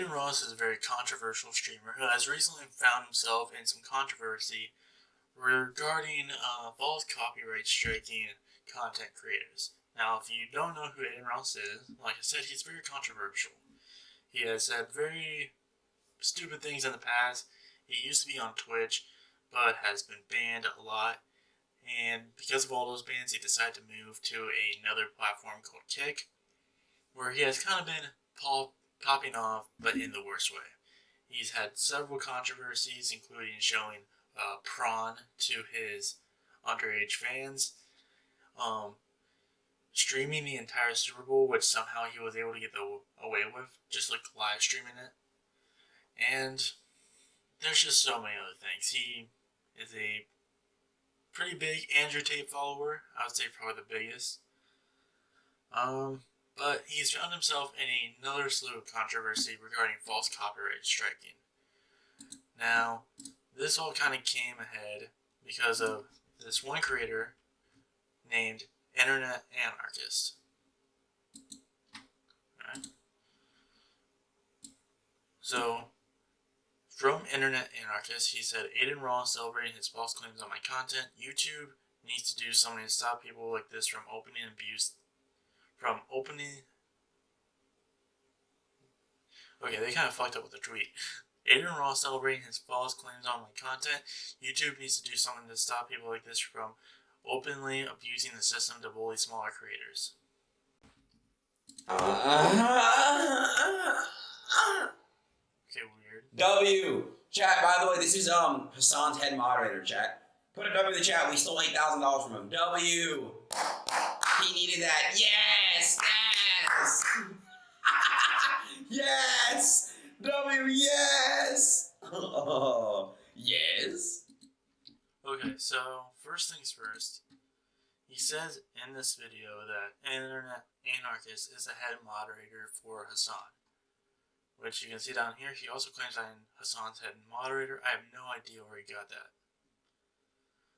Adin Ross is a very controversial streamer who has recently found himself in some controversy regarding false copyright striking content creators. Now, if you don't know who Adin Ross is, like I said, he's very controversial. He has said very stupid things in the past. He used to be on Twitch, but has been banned a lot. And because of all those bans, he decided to move to another platform called Kick, where he has kind of been popping off, but in the worst way. He's had several controversies, including showing prawn to his underage fans, streaming the entire Super Bowl, which somehow he was able to get away with, just like live streaming it. And there's just so many other things. He is a pretty big Andrew Tate follower. I would say probably the biggest. But he's found himself in another slew of controversy regarding false copyright striking. Now, this all kind of came ahead because of this one creator named Internet Anarchist. Alright. So, from Internet Anarchist, he said, Adin Ross celebrating his false claims on my content. YouTube needs to do something to stop people like this from opening abuse. Okay, they kind of fucked up with the tweet. Adin Ross celebrating his false claims on my content. YouTube needs to do something to stop people like this from openly abusing the system to bully smaller creators. Okay, weird. W. Chat, by the way, this is Hassan's head moderator, chat. Put a W in the chat. We stole $8,000 from him. W. He needed that. Yes! Yes! Yes! W, yes! Oh, yes? Okay, so first things first. He says in this video that Internet Anarchist is the head moderator for Hassan, which you can see down here. He also claims I'm Hassan's head moderator. I have no idea where he got that.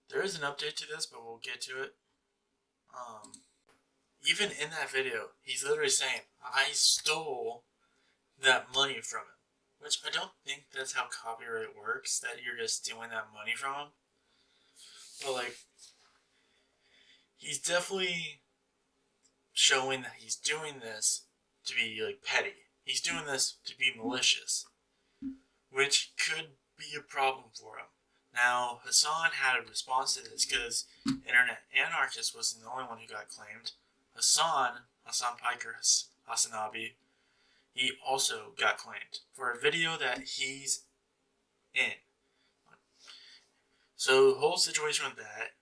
There is an update to this, but we'll get to it. Even in that video, he's literally saying, I stole that money from him. Which I don't think that's how copyright works, that you're just stealing that money from him. But like, he's definitely showing that he's doing this to be like petty. He's doing this to be malicious, which could be a problem for him. Now, Hassan had a response to this because Internet Anarchist wasn't the only one who got claimed. Hassan Piker Hassanabi, he also got claimed for a video that he's in. So the whole situation with that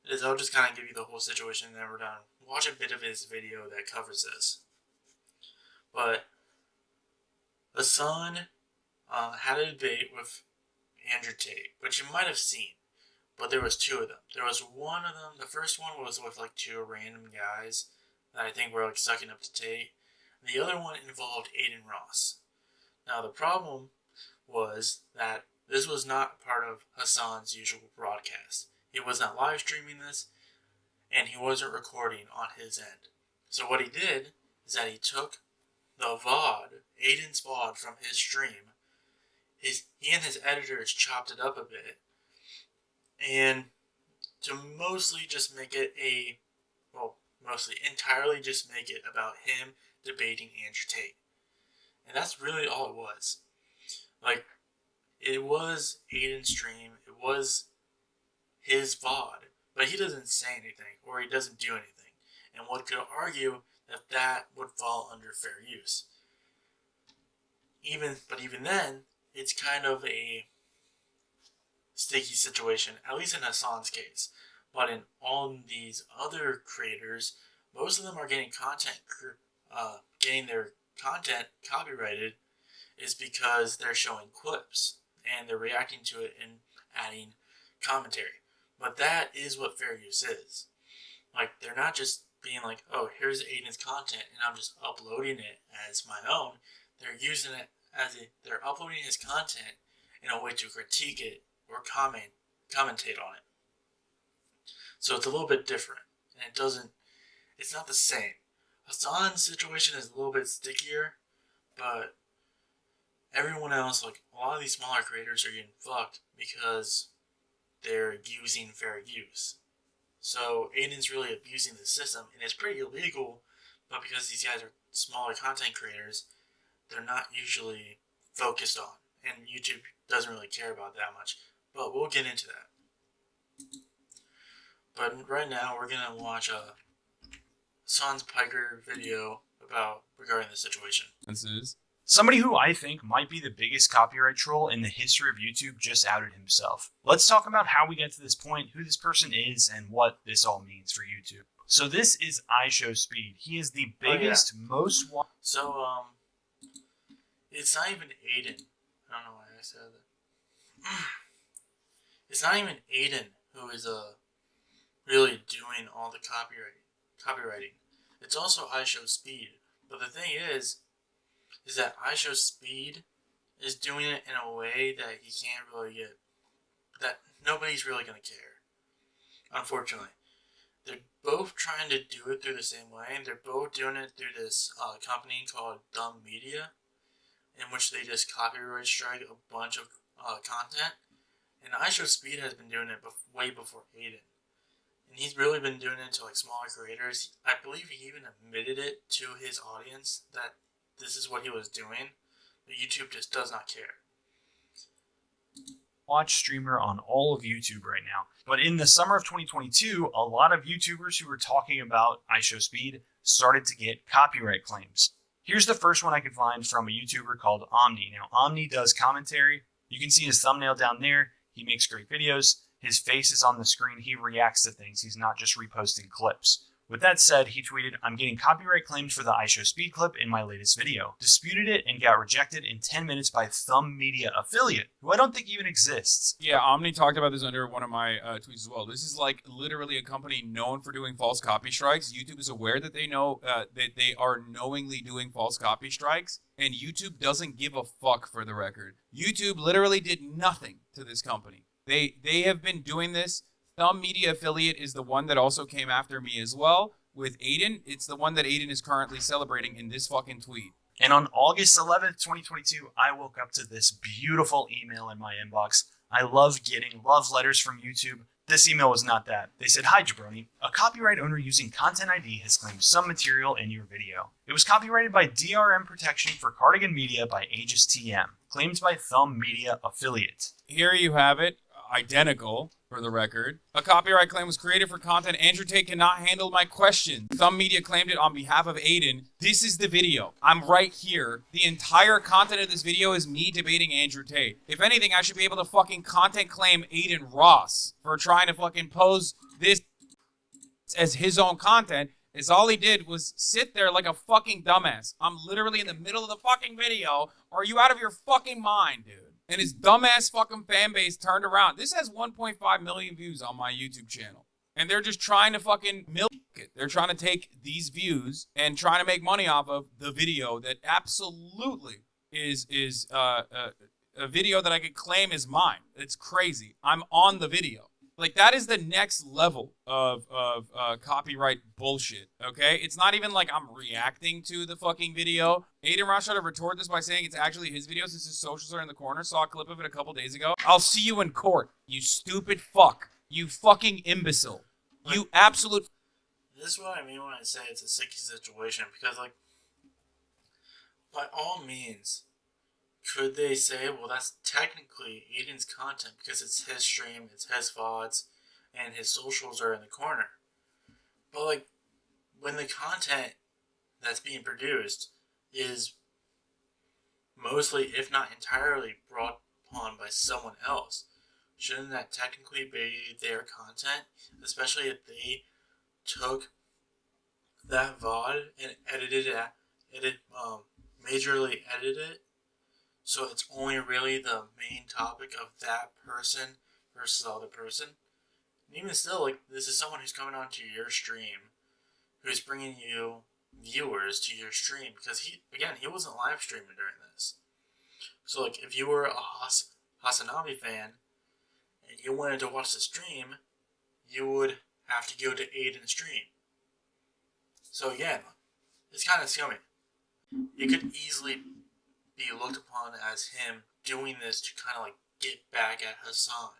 is, I'll just kind of give you the whole situation and then we're done. Watch a bit of his video that covers this. But Hassan had a debate with Andrew Tate, which you might have seen, but there was two of them. There was one of them, the first one was with like two random guys that I think were like sucking up to Tate. The other one involved Adin Ross. Now the problem was that this was not part of Hassan's usual broadcast. He was not live streaming this, and he wasn't recording on his end. So what he did is that he took the VOD, Adin's VOD from his stream, he and his editors chopped it up a bit, and to mostly just make it entirely just make it about him debating Andrew Tate. And that's really all it was. Like, it was Adin's stream, it was his VOD, but he doesn't say anything, or he doesn't do anything. And one could argue that that would fall under fair use. But even then, it's kind of a sticky situation, at least in Hassan's case. But in all these other creators, most of them are getting getting their content copyrighted is because they're showing clips and they're reacting to it and adding commentary. But that is what fair use is. Like, they're not just being like, oh, here's Adin's content and I'm just uploading it as my own. They're using it they're uploading his content in a way to critique it or commentate on it. So it's a little bit different, and it's not the same. Hassan's situation is a little bit stickier, but everyone else, like a lot of these smaller creators, are getting fucked because they're using fair use. So Adin's really abusing the system, and it's pretty illegal. But because these guys are smaller content creators, they're not usually focused on, and YouTube doesn't really care about that much. But we'll get into that. But right now, we're gonna watch a Sans Piker video regarding the situation. This is Somebody who I think might be the biggest copyright troll in the history of YouTube just outed himself. Let's talk about how we get to this point, who this person is, and what this all means for YouTube. So this is IShowSpeed. He is the biggest, most watched. So, it's not even Adin. I don't know why I said that. It's not even Adin who is really doing all the copywriting. It's also IShowSpeed. But the thing is that IShowSpeed is doing it in a way that he can't really get, that nobody's really going to care. Unfortunately. They're both trying to do it through the same way, and they're both doing it through this company called Dumb Media, in which they just copyright strike a bunch of content. And IShowSpeed has been doing it way before Adin. And he's really been doing it to like smaller creators. I believe he even admitted it to his audience that this is what he was doing, but YouTube just does not care. Watch streamer on all of YouTube right now. But in the summer of 2022, a lot of YouTubers who were talking about IShowSpeed started to get copyright claims. Here's the first one I could find from a YouTuber called Omni. Now, Omni does commentary. You can see his thumbnail down there. He makes great videos. His face is on the screen. He reacts to things. He's not just reposting clips. With that said, he tweeted, "I'm getting copyright claims for the IShowSpeed clip in my latest video." Disputed it and got rejected in 10 minutes by Thumb Media affiliate, who I don't think even exists. Yeah, Omni talked about this under one of my tweets as well. This is like literally a company known for doing false copy strikes. YouTube is aware that they know that they are knowingly doing false copy strikes, and YouTube doesn't give a fuck, for the record. YouTube literally did nothing to this company. They have been doing this. Thumb Media affiliate is the one that also came after me as well with Adin. It's the one that Adin is currently celebrating in this fucking tweet. And on August 11th, 2022, I woke up to this beautiful email in my inbox. I love getting love letters from YouTube. This email was not that. They said, "Hi, Jabroni. A copyright owner using Content ID has claimed some material in your video. It was copyrighted by DRM Protection for Cardigan Media by Aegis TM. Claimed by Thumb Media affiliate." Here you have it. Identical, for the record. A copyright claim was created for content. Andrew Tate cannot handle my question. Thumb Media claimed it on behalf of Adin. This is the video. I'm right here. The entire content of this video is me debating Andrew Tate. If anything, I should be able to fucking content claim Adin Ross for trying to fucking pose this as his own content. Is all he did was sit there like a fucking dumbass. I'm literally in the middle of the fucking video. Are you out of your fucking mind, dude? And his dumbass fucking fan base turned around. This has 1.5 million views on my YouTube channel. And they're just trying to fucking milk it. They're trying to take these views and trying to make money off of the video that absolutely is a video that I could claim is mine. It's crazy. I'm on the video. Like, that is the next level of copyright bullshit, okay? It's not even like I'm reacting to the fucking video. Adin Ross tried to retort this by saying it's actually his video since his socials are in the corner. Saw a clip of it a couple days ago. I'll see you in court, you stupid fuck. You fucking imbecile. You absolute... This is what I mean when I say it's a sticky situation, because, like, by all means, could they say, well, that's technically Adin's content because it's his stream, it's his VODs, and his socials are in the corner. But, like, when the content that's being produced is mostly, if not entirely, brought upon by someone else, shouldn't that technically be their content? Especially if they took that VOD and majorly edited it, so it's only really the main topic of that person versus the other person. And even still, like, this is someone who's coming onto your stream, who's bringing you viewers to your stream, because he wasn't live streaming during this. So, like, if you were a Hasanabi fan and you wanted to watch the stream, you would have to go to Adin's stream. So again, it's kind of scummy. It could easily be looked upon as him doing this to kind of like get back at Hassan,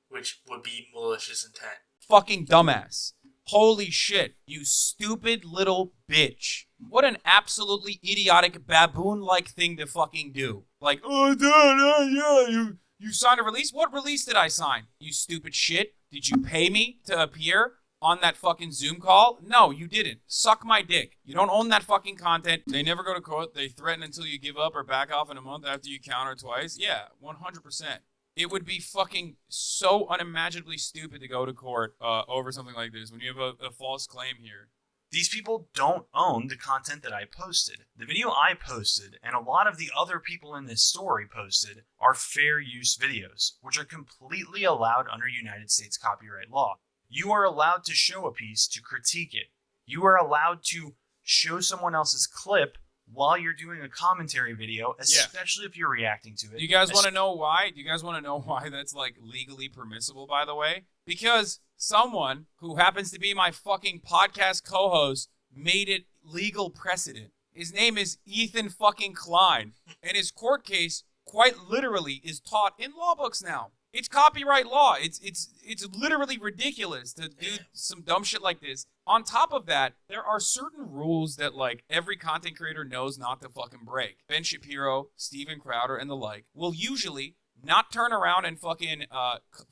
which would be malicious intent. Fucking dumbass. Holy shit, you stupid little bitch. What an absolutely idiotic baboon-like thing to fucking do. Like, oh, Dad, yeah, you signed a release? What release did I sign? You stupid shit. Did you pay me to appear on that fucking Zoom call? No, you didn't. Suck my dick. You don't own that fucking content. They never go to court. They threaten until you give up or back off in a month after you counter twice. Yeah, 100%. It would be fucking so unimaginably stupid to go to court over something like this when you have a false claim here. These people don't own the content that I posted. The video I posted, and a lot of the other people in this story posted, are fair use videos, which are completely allowed under United States copyright law. You are allowed to show a piece to critique it. You are allowed to show someone else's clip while you're doing a commentary video, especially if you're reacting to it. Do you guys want to know why? Do you guys want to know why that's like legally permissible, by the way? Because someone who happens to be my fucking podcast co-host made it legal precedent. His name is Ethan fucking Klein, and his court case quite literally is taught in law books now. It's copyright law. It's literally ridiculous to do some dumb shit like this. On top of that, there are certain rules that like every content creator knows not to fucking break. Ben Shapiro, Steven Crowder, and the like will usually not turn around and fucking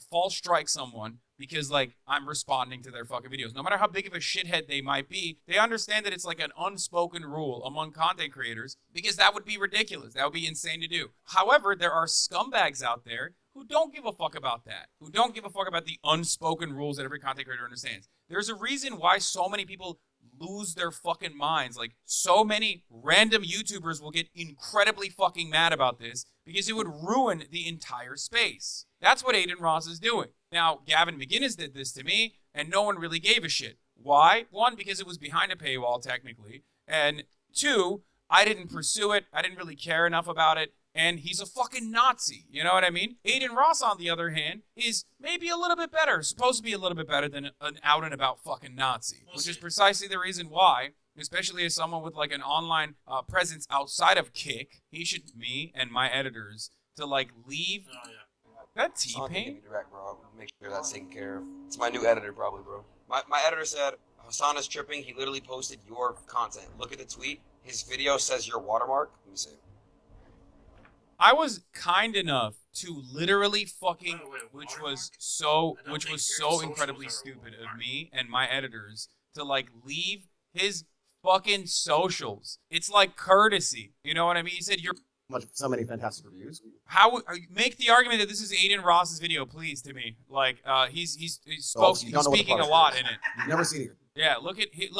false strike someone because like I'm responding to their fucking videos. No matter how big of a shithead they might be, they understand that it's like an unspoken rule among content creators because that would be ridiculous. That would be insane to do. However, there are scumbags out there who don't give a fuck about that, who don't give a fuck about the unspoken rules that every content creator understands. There's a reason why so many people lose their fucking minds. Like, so many random YouTubers will get incredibly fucking mad about this because it would ruin the entire space. That's what Adin Ross is doing. Now, Gavin McInnes did this to me, and no one really gave a shit. Why? One, because it was behind a paywall, technically. And two, I didn't pursue it. I didn't really care enough about it. And he's a fucking Nazi. You know what I mean? Adin Ross, on the other hand, is maybe a little bit better. Supposed to be a little bit better than an out-and-about fucking Nazi. Which is precisely the reason why, especially as someone with, like, an online presence outside of Kick, he should, me and my editors, to, like, leave... Oh, yeah. That T-Pain? Direct, bro. Make sure that's taken care of. It's my new editor, probably, bro. My editor said, Hassan is tripping. He literally posted your content. Look at the tweet. His video says your watermark. Let me see. I was kind enough to literally fucking, Wait, which watermark? was so I don't think your incredibly socials are stupid of watermarked. me and my editors to like leave his fucking socials. It's like courtesy. You know what I mean? He said you're So many fantastic reviews. make the argument that this is Adin Ross's video, please, to me. Like he's you he's don't know what the speaking a product lot is. in it. You've never seen it. Yeah, look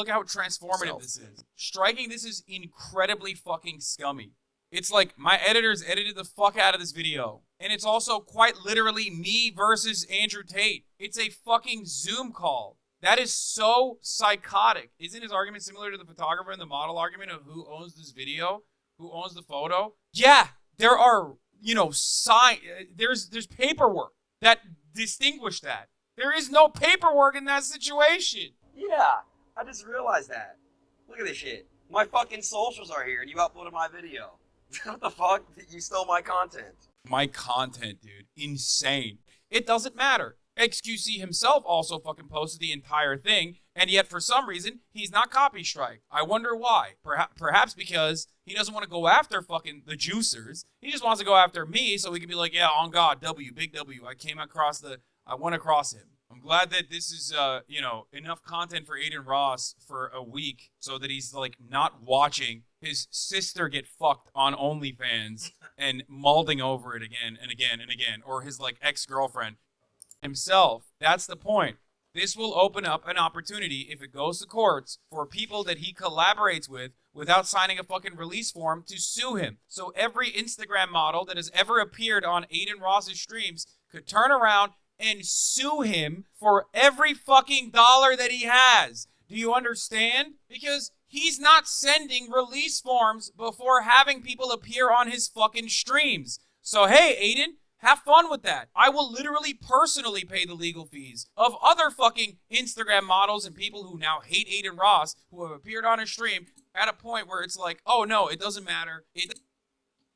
how transformative So. this is. Striking this is incredibly fucking scummy. It's like my editors edited the fuck out of this video. And it's also quite literally me versus Andrew Tate. It's a fucking Zoom call. That is so psychotic. Isn't his argument similar to the photographer and the model argument of who owns this video? Who owns the photo? Yeah, there are, there's paperwork that distinguish that. There is no paperwork in that situation. Yeah, I just realized that. Look at this shit. My fucking socials are here, and you uploaded my video. What the fuck? You stole my content. My content, dude. Insane. It doesn't matter. XQC himself also fucking posted the entire thing, and yet for some reason, he's not copy strike. I wonder why. Perhaps because he doesn't want to go after fucking the juicers. He just wants to go after me so he can be like, yeah, on God, W, big W. I went across him. I'm glad that this is, enough content for Adin Ross for a week so that he's, like, not watching his sister get fucked on OnlyFans and mulding over it again and again and again, or his, like, ex-girlfriend himself. That's the point. This will open up an opportunity, if it goes to courts, for people that he collaborates with without signing a fucking release form to sue him. So every Instagram model that has ever appeared on Adin Ross's streams could turn around and sue him for every fucking dollar that he has. Do you understand? Because he's not sending release forms before having people appear on his fucking streams. So hey, Adin, have fun with that. I will literally personally pay the legal fees of other fucking Instagram models and people who now hate Adin Ross who have appeared on his stream at a point where it's like, oh no, it doesn't matter.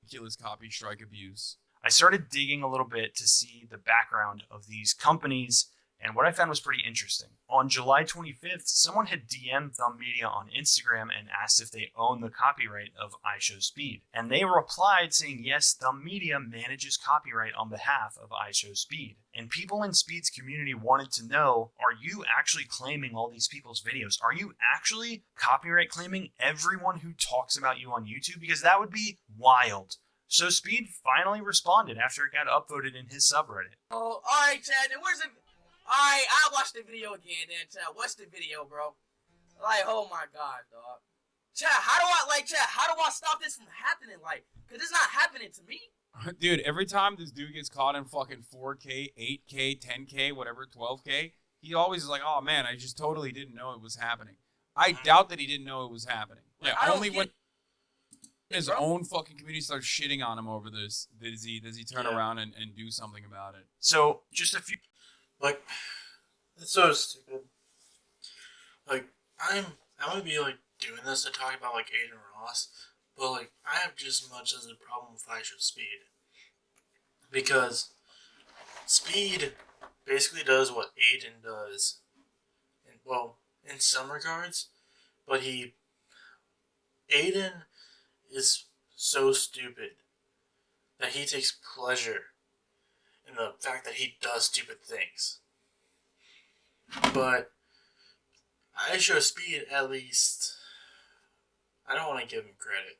ridiculous copy strike abuse. I started digging a little bit to see the background of these companies, and what I found was pretty interesting. On July 25th, someone had DM'd Thumb Media on Instagram and asked if they own the copyright of IShowSpeed. And they replied saying, yes, Thumb Media manages copyright on behalf of IShowSpeed. And people in Speed's community wanted to know, are you actually claiming all these people's videos? Are you actually copyright claiming everyone who talks about you on YouTube? Because that would be wild. So Speed finally responded after it got upvoted in his subreddit. Oh, alright, Chad, then where's the... Alright, I'll watch the video again then, Chad. What's the video, bro? Like, oh my god, dog. Chad, how do I stop this from happening? Like, cause it's not happening to me. Dude, every time this dude gets caught in fucking 4K, 8K, 10K, whatever, 12K, he always is like, oh man, I just totally didn't know it was happening. I doubt that he didn't know it was happening. Yeah, only when his own fucking community starts shitting on him over this, does he turn around and do something about it. So, just a few... Like, it's so stupid. Like, I'm gonna be, like, doing this to talk about, like, Adin Ross, but, like, I have just as much as a problem with IShowSpeed. Because Speed basically does what Adin does. And, well, in some regards, but Adin is so stupid that he takes pleasure in the fact that he does stupid things. But IShowSpeed, at least, I don't want to give him credit,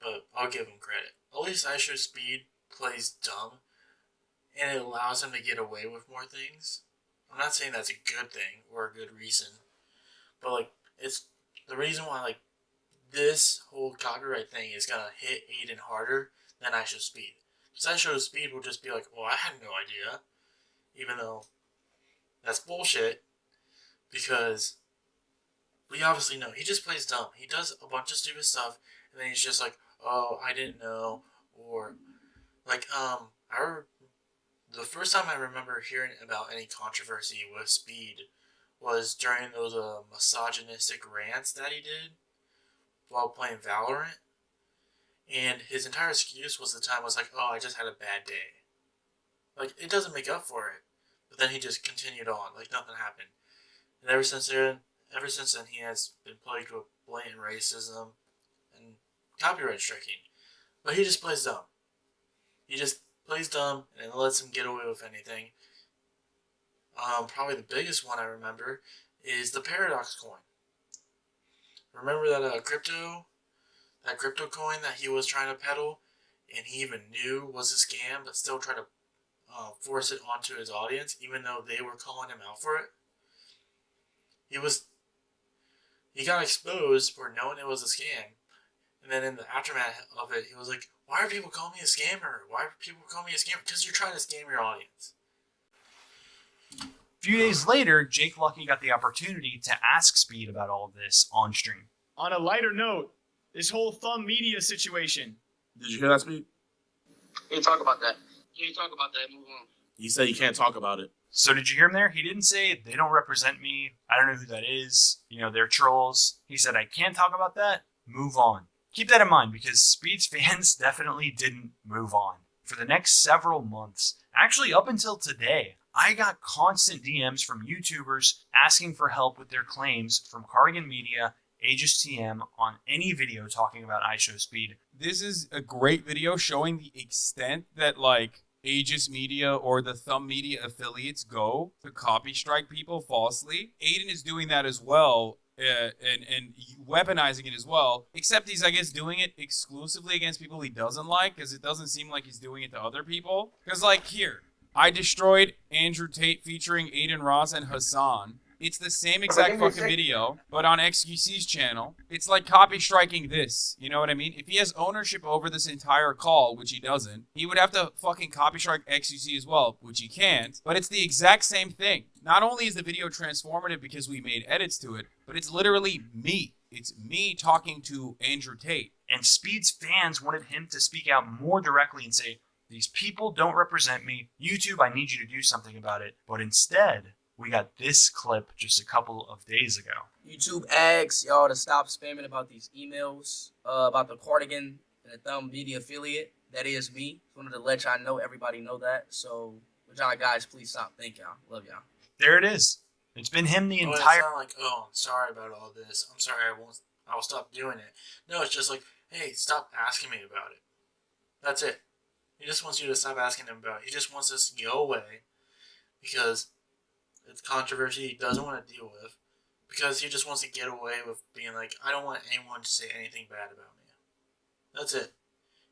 but I'll give him credit. At least IShowSpeed plays dumb, and it allows him to get away with more things. I'm not saying that's a good thing or a good reason, but like it's the reason why like this whole copyright thing is gonna hit Adin harder than IShowSpeed. Because IShowSpeed will just be like, well, I had no idea. Even though that's bullshit. Because we obviously know. He just plays dumb. He does a bunch of stupid stuff. And then he's just like, oh, I didn't know. Or, like, the first time I remember hearing about any controversy with Speed was during those misogynistic rants that he did while playing Valorant. And his entire excuse was like, oh, I just had a bad day. Like, it doesn't make up for it. But then he just continued on, like nothing happened. And ever since then, he has been plagued with blatant racism and copyright striking. But he just plays dumb. He just plays dumb and lets him get away with anything. Probably the biggest one I remember is the Paradox coin. Remember that crypto coin that he was trying to peddle, and he even knew was a scam, but still tried to force it onto his audience, even though they were calling him out for it. He got exposed for knowing it was a scam, and then in the aftermath of it, he was like, "Why are people calling me a scammer? Why are people calling me a scammer? Because you're trying to scam your audience." A few days later, Jake Lucky got the opportunity to ask Speed about all of this on stream. On a lighter note, this whole Thumb Media situation. Did you hear that, Speed? Can't talk about that. Move on. He said you can't talk about it. So did you hear him there? He didn't say, they don't represent me. I don't know who that is. You know, they're trolls. He said, I can't talk about that. Move on. Keep that in mind because Speed's fans definitely didn't move on. For the next several months, actually up until today, I got constant DMs from YouTubers asking for help with their claims from Cardigan Media, Aegis TM on any video talking about IShowSpeed. This is a great video showing the extent that like Aegis Media or the Thumb Media affiliates go to copy strike people falsely. Adin is doing that as well, and weaponizing it as well, except he's, I guess, doing it exclusively against people he doesn't like, because it doesn't seem like he's doing it to other people. Because, like, here, I destroyed Andrew Tate featuring Adin Ross and Hassan. It's the same exact fucking video, but on XQC's channel. It's like copy striking this, you know what I mean? If he has ownership over this entire call, which he doesn't, he would have to fucking copy strike XQC as well, which he can't, but it's the exact same thing. Not only is the video transformative because we made edits to it, but it's literally me. It's me talking to Andrew Tate. And Speed's fans wanted him to speak out more directly and say, these people don't represent me. YouTube, I need you to do something about it. But instead, we got this clip just a couple of days ago. YouTube asks y'all to stop spamming about these emails, about the Cardigan and a Thumb Media affiliate. That is me. Just wanted to let y'all know, everybody know that. So, would y'all guys please stop? Thank y'all. Love y'all. There it is. It's been him the Oh, it's entire. not like, oh, I'm sorry about all this. I'm sorry, I'll stop doing it. No, it's just like, hey, stop asking me about it. That's it. He just wants you to stop asking him about it. He just wants us to go away because it's controversy he doesn't want to deal with. Because he just wants to get away with being like, I don't want anyone to say anything bad about me. That's it.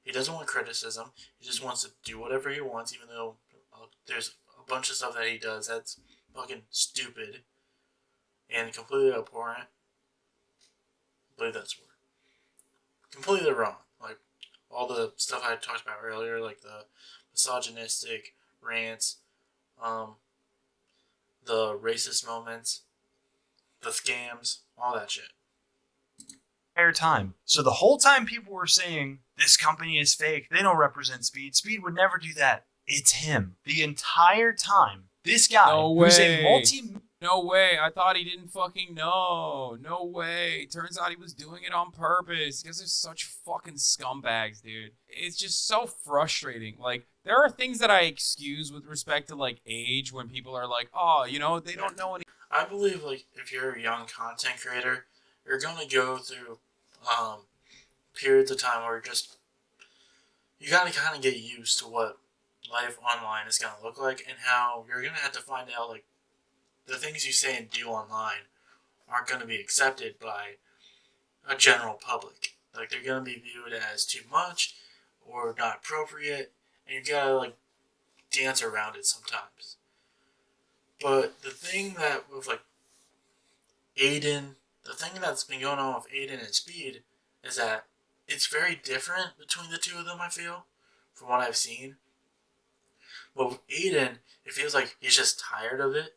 He doesn't want criticism. He just wants to do whatever he wants, even though there's a bunch of stuff that he does that's fucking stupid and completely abhorrent. I believe that's the word. Completely wrong. Like, all the stuff I talked about earlier, like the misogynistic rants, the racist moments, the scams, all that shit. Entire time. So the whole time people were saying this company is fake, they don't represent Speed. Speed would never do that. It's him. The entire time. This guy, No who's way. a multi. No way. I thought he didn't fucking know. No way. Turns out he was doing it on purpose. You guys are such fucking scumbags, dude. It's just so frustrating. Like, there are things that I excuse with respect to, like, age when people are like, oh, you know, they don't know any. I believe, like, if you're a young content creator, you're going to go through periods of time where you got to kind of get used to what life online is going to look like and how you're going to have to find out, like, the things you say and do online aren't going to be accepted by a general public. Like, they're going to be viewed as too much or not appropriate, and you gotta, like, dance around it sometimes. But the thing that with, like, Adin, the thing that's been going on with Adin and Speed is that it's very different between the two of them, I feel, from what I've seen. But with Adin, it feels like he's just tired of it.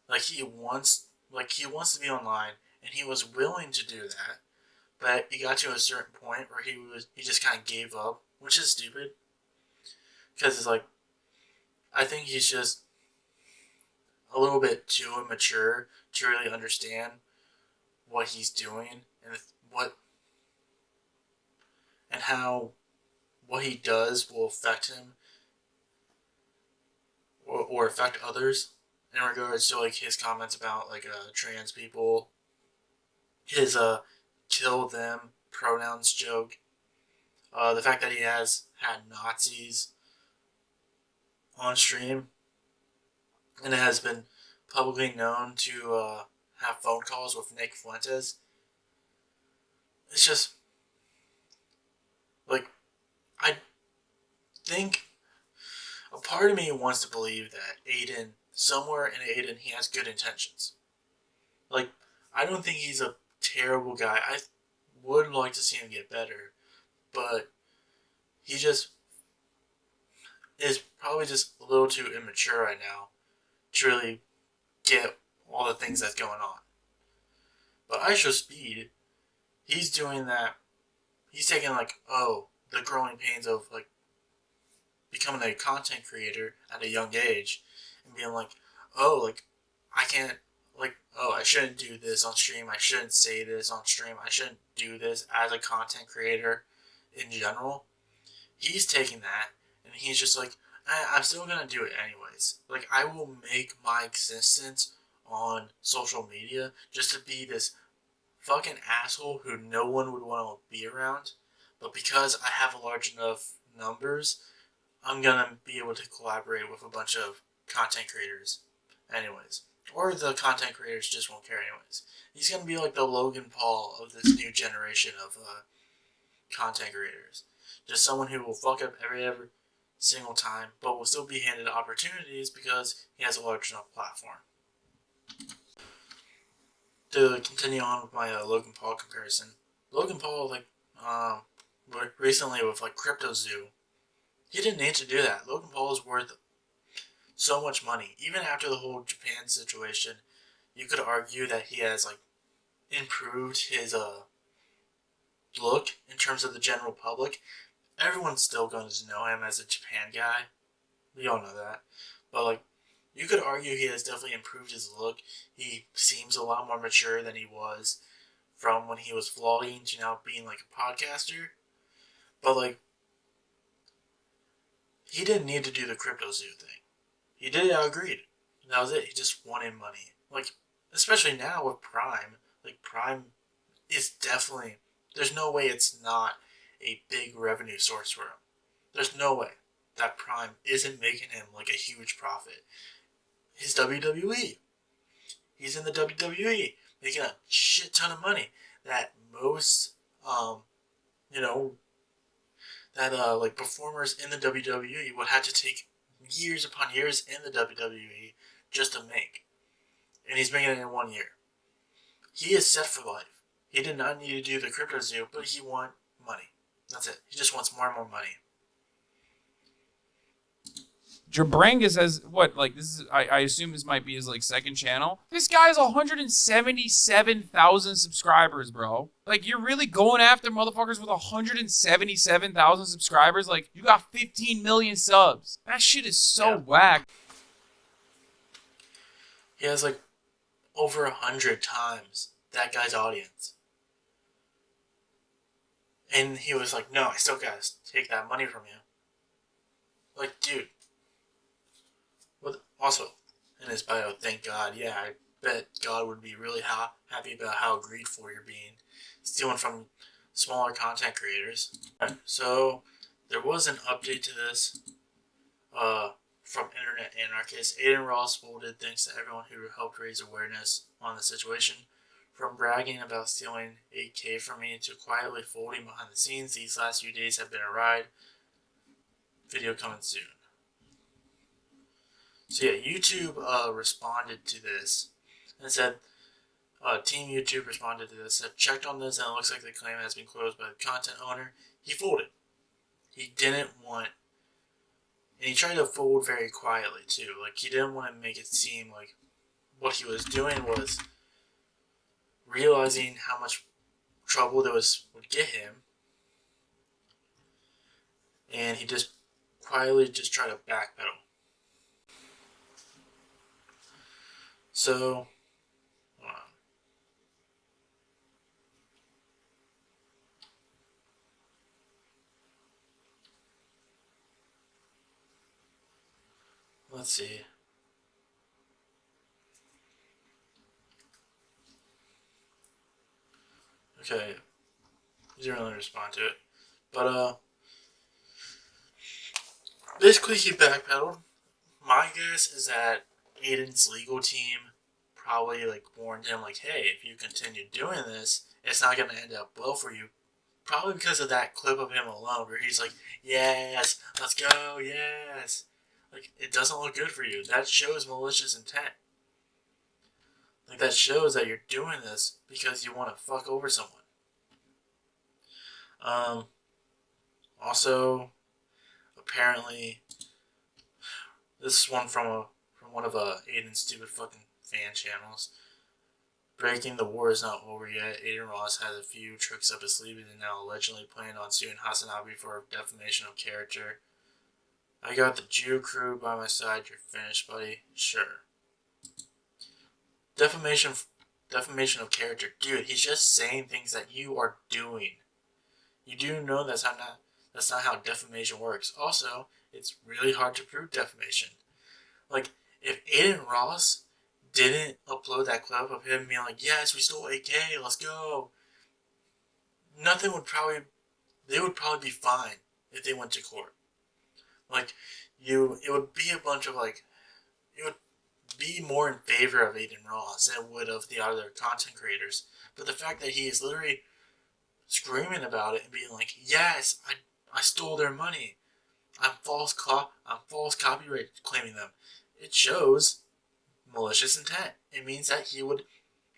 Like, he wants to be online, and he was willing to do that. But he got to a certain point where he just kind of gave up, which is stupid. Because it's like, I think he's just a little bit too immature to really understand what he's doing and how what he does will affect him or affect others in regards to, like, his comments about, like, trans people, his kill them pronouns joke, the fact that he has had Nazis on stream and has been publicly known to have phone calls with Nick Fuentes. It's just, like, I think a part of me wants to believe that Adin, somewhere in Adin, he has good intentions. Like, I don't think he's a terrible guy. I would like to see him get better, but he just is probably just a little too immature right now to really get all the things that's going on. But IShowSpeed, he's doing that. He's taking, like, the growing pains of, like, becoming a content creator at a young age and being like, like, I can't, like, I shouldn't do this on stream. I shouldn't say this on stream. I shouldn't do this as a content creator in general. He's taking that and he's just like, I'm still going to do it anyways. Like, I will make my existence on social media just to be this fucking asshole who no one would want to be around. But because I have a large enough numbers, I'm going to be able to collaborate with a bunch of content creators anyways. Or the content creators just won't care anyways. He's going to be like the Logan Paul of this new generation of content creators. Just someone who will fuck up every single time, but will still be handed opportunities because he has a large enough platform. To continue on with my Logan Paul comparison, Logan Paul, like, recently with, like, CryptoZoo, he didn't need to do that. Logan Paul is worth so much money. Even after the whole Japan situation, you could argue that he has, like, improved his look in terms of the general public. Everyone's still going to know him as a Japan guy. We all know that. But, like, you could argue he has definitely improved his look. He seems a lot more mature than he was from when he was vlogging to now being, like, a podcaster. But like, he didn't need to do the crypto zoo thing. He did it, I agreed. And that was it. He just wanted money. Like, especially now with Prime. Like, Prime is definitely, there's no way it's not a big revenue source for him. There's no way that Prime isn't making him like a huge profit. His WWE. He's in the WWE, making a shit ton of money that most, you know, that like performers in the WWE would have to take years upon years in the WWE just to make. And he's making it in 1 year. He is set for life. He did not need to do the crypto zoo, but he wants money. That's it. He just wants more and more money. Jabrangus has what? Like this is I assume this might be his like second channel. This guy has 177,000 subscribers, bro. Like you're really going after motherfuckers with 177,000 subscribers? Like you got 15 million subs. That shit is so whack. He has like over 100 times that guy's audience. And he was like, no, I still gotta take that money from you. Like, dude. Also, in his bio, thank God, yeah, I bet God would be really happy about how grateful you're being. Stealing from smaller content creators. So, there was an update to this from Internet Anarchist. Adin Ross folded thanks to everyone who helped raise awareness on the situation. From bragging about stealing 8K from me to quietly folding behind the scenes, these last few days have been a ride. Video coming soon. So yeah, YouTube responded to this and said, Team YouTube responded to this, said, checked on this and it looks like the claim has been closed by the content owner. He folded. He didn't want, and he tried to fold very quietly too. Like he didn't want to make it seem like what he was doing was realizing how much trouble would get him, and he just quietly just tried to backpedal. So, let's see. Okay, he didn't really respond to it, but basically he backpedaled. My guess is that Adin's legal team probably like warned him like, hey, if you continue doing this, it's not going to end up well for you. Probably because of that clip of him alone where he's like, yes, let's go, yes. Like, it doesn't look good for you. That shows malicious intent. Like, that shows that you're doing this because you want to fuck over someone. Also, apparently, this is one from one of Adin's stupid fucking fan channels. Breaking, the war is not over yet. Adin Ross has a few tricks up his sleeve and now allegedly planning on suing Hasanabi for defamation of character. I got the Jew crew by my side. You're finished, buddy. Sure. Defamation of character. Dude, he's just saying things that you are doing. You do know that's not how defamation works. Also, it's really hard to prove defamation. Like, if Adin Ross didn't upload that clip of him being like, yes, we stole 8K, let's go, they would probably be fine if they went to court. Like, it would be a bunch of like, it would be more in favor of Adin Ross than it would of the other content creators. But the fact that he is literally screaming about it and being like, yes, I stole their money. I'm false copyright claiming them. It shows malicious intent. It means that he would,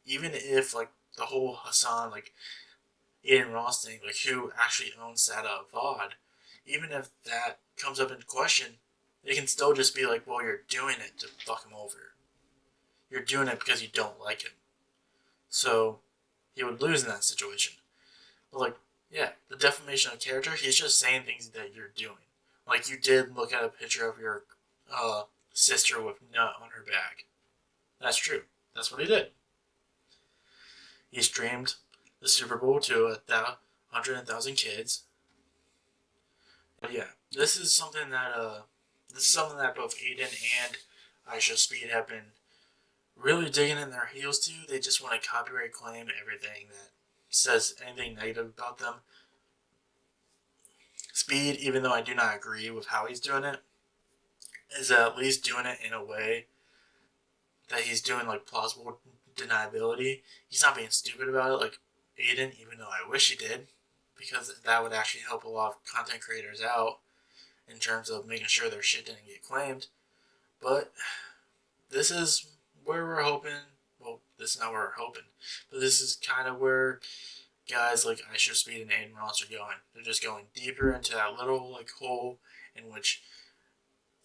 even if like the whole Hassan, like Adin Ross thing, like who actually owns that VOD, even if that comes up in question, they can still just be like, well, you're doing it to fuck him over. You're doing it because you don't like him. So he would lose in that situation. But like, yeah, the defamation of character, he's just saying things that you're doing. Like you did look at a picture of your sister with nut on her back. That's true. That's what he did. He streamed the Super Bowl to 100,000 kids. But yeah, this is something that both Adin and IShowSpeed have been really digging in their heels to. They just want to copyright claim everything that says anything negative about them. Speed, even though I do not agree with how he's doing it, is at least doing it in a way that he's doing like plausible deniability. He's not being stupid about it like Adin, even though I wish he did, because that would actually help a lot of content creators out in terms of making sure their shit didn't get claimed. But this is where we're hoping. Well, this is not where we're hoping, but this is kind of where guys like IShowSpeed and Adin Ross are going. They're just going deeper into that little like hole in which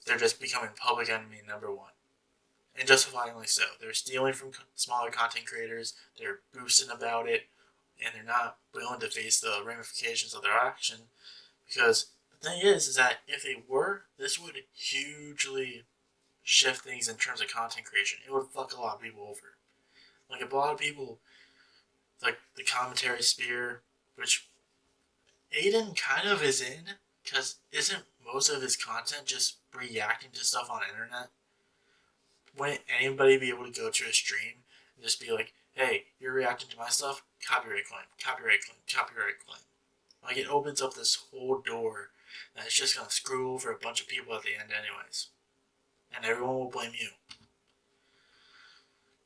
they're just becoming public enemy number one. And justifiably so. They're stealing from smaller content creators, they're boosting about it, and they're not willing to face the ramifications of their action. Because the thing is that if they were, this would hugely shift things in terms of content creation. It would fuck a lot of people over. Like a lot of people, like the commentary sphere, which Adin kind of is in, because isn't most of his content just reacting to stuff on the internet? Wouldn't anybody be able to go to a stream and just be like, hey, you're reacting to my stuff? Copyright claim, copyright claim, copyright claim. Like, it opens up this whole door that it's just going to screw over a bunch of people at the end anyways. And everyone will blame you.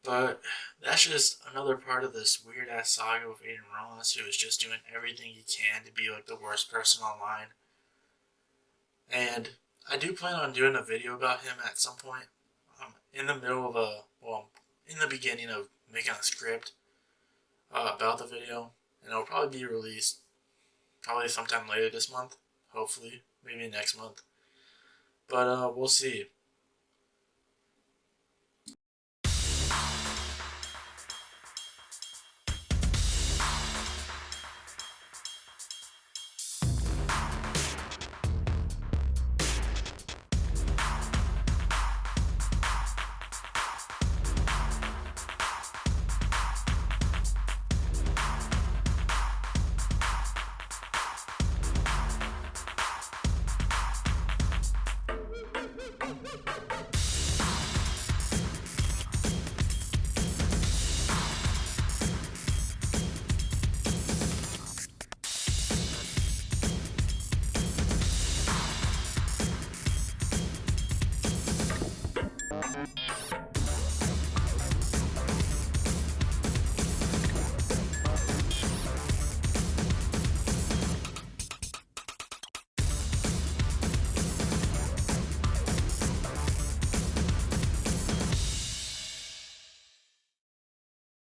But that's just another part of this weird-ass saga with Adin Ross, who is just doing everything he can to be, like, the worst person online. And I do plan on doing a video about him at some point. In the middle of in the beginning of making a script about the video, and it'll probably be released probably sometime later this month, hopefully, maybe next month. But we'll see.